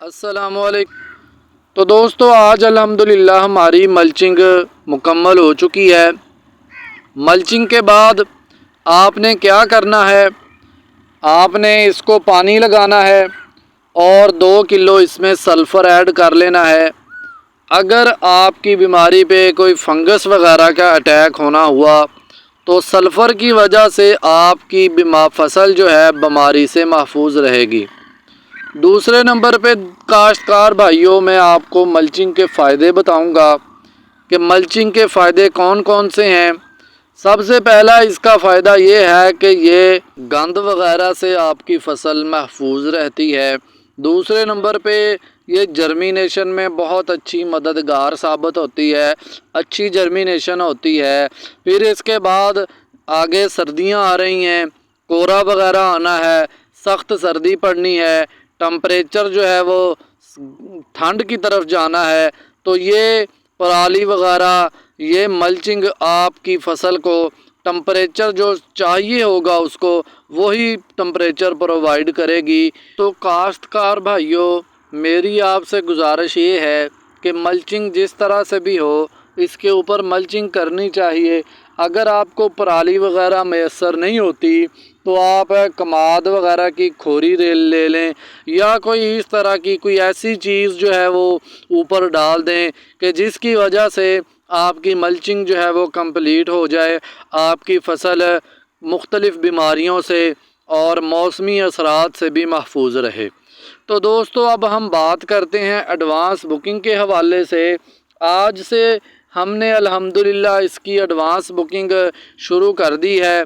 अस्सलाम वालेकुम। तो दोस्तों आज अल्हम्दुलिल्लाह हमारी मल्चिंग मुकम्मल हो चुकी है। मल्चिंग के बाद आपने क्या करना है, आपने इसको पानी लगाना है और 2 किलो इसमें सल्फ़र ऐड कर लेना है। अगर आपकी बीमारी पे कोई फंगस वगैरह का अटैक होना हुआ तो सल्फ़र की वजह से आपकी फसल जो है बीमारी से महफूज रहेगी। दूसरे नंबर पे काश्तकार भाइयों, मैं आपको मल्चिंग के फ़ायदे बताऊंगा कि मल्चिंग के फ़ायदे कौन कौन से हैं। सबसे पहला इसका फ़ायदा ये है कि ये गंद वगैरह से आपकी फसल महफूज रहती है। दूसरे नंबर पे ये जर्मिनेशन में बहुत अच्छी मददगार साबित होती है, अच्छी जर्मिनेशन होती है। फिर इसके बाद आगे सर्दियां आ रही हैं, कोहरा वगैरह आना है, सख्त सर्दी पड़नी है, टम्परेचर जो है वो ठंड की तरफ जाना है, तो ये पराली वगैरह, ये मल्चिंग आपकी फसल को टम्परेचर जो चाहिए होगा उसको वही टम्परेचर प्रोवाइड करेगी। तो काश्तकार भाइयों, मेरी आपसे गुजारिश ये है कि मल्चिंग जिस तरह से भी हो इसके ऊपर मल्चिंग करनी चाहिए। अगर आपको पराली वगैरह मैसर नहीं होती तो आप कमाद वगैरह की खोरी ले लें या कोई इस तरह की कोई ऐसी चीज़ जो है वो ऊपर डाल दें कि जिसकी वजह से आपकी मल्चिंग जो है वो कंप्लीट हो जाए, आपकी फसल मुख्तलिफ़ बीमारियों से और मौसमी असरात से भी महफूज रहे। तो दोस्तों अब हम बात करते हैं एडवांस बुकिंग के हवाले से। आज से हमने अल्हम्दुलिल्लाह इसकी एडवांस बुकिंग शुरू कर दी है।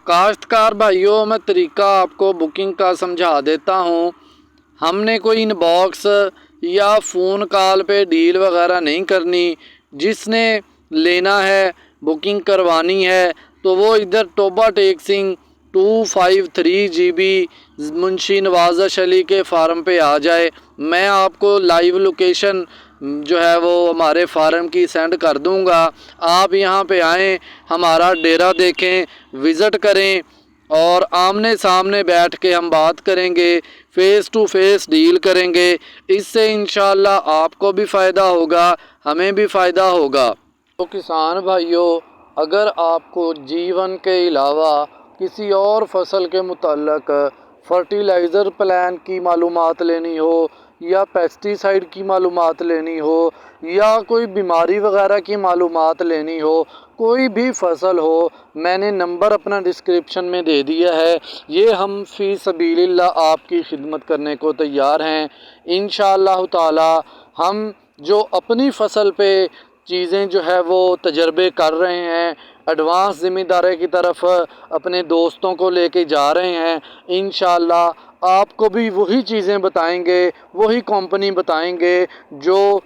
काश्तकार भाइयों, मैं तरीका आपको बुकिंग का समझा देता हूँ। हमने कोई इनबॉक्स या फ़ोन कॉल पे डील वगैरह नहीं करनी। जिसने लेना है, बुकिंग करवानी है, तो वो इधर टोबा टेक सिंह 253 GB मुंशी नवाज़ अली के फार्म पे आ जाए। मैं आपको लाइव लोकेशन जो है वो हमारे फार्म की सेंड कर दूंगा। आप यहाँ पे आएँ, हमारा डेरा देखें, विज़िट करें और आमने सामने बैठ के हम बात करेंगे, फ़ेस टू फेस डील करेंगे। इससे इंशाअल्लाह आपको भी फ़ायदा होगा, हमें भी फ़ायदा होगा। तो किसान भाइयों, अगर आपको जीवन के अलावा किसी और फसल के मुताल्लिक फर्टिलाइज़र प्लान की मालूमात लेनी हो या पेस्टिसाइड की मालूमात लेनी हो या कोई बीमारी वगैरह की मालूमात लेनी हो, कोई भी फसल हो, मैंने नंबर अपना डिस्क्रिप्शन में दे दिया है। ये हम फ़ी सबीलिल्लाह आपकी खिदमत करने को तैयार हैं। इंशाअल्लाह ताला हम जो अपनी फसल पे चीज़ें जो है वो तजर्बे कर रहे हैं, एडवांस ज़िम्मेदारी की तरफ अपने दोस्तों को लेके जा रहे हैं। इंशाअल्लाह आपको भी वही चीज़ें बताएंगे, वही कंपनी बताएंगे जो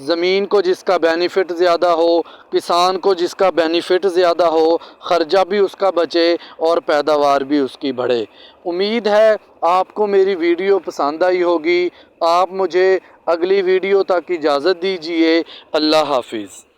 ज़मीन को जिसका बेनिफिट ज़्यादा हो, किसान को जिसका बेनिफिट ज़्यादा हो, ख़र्चा भी उसका बचे और पैदावार भी उसकी बढ़े। उम्मीद है आपको मेरी वीडियो पसंद आई होगी। आप मुझे अगली वीडियो तक इजाज़त दीजिए। अल्लाह हाफिज़।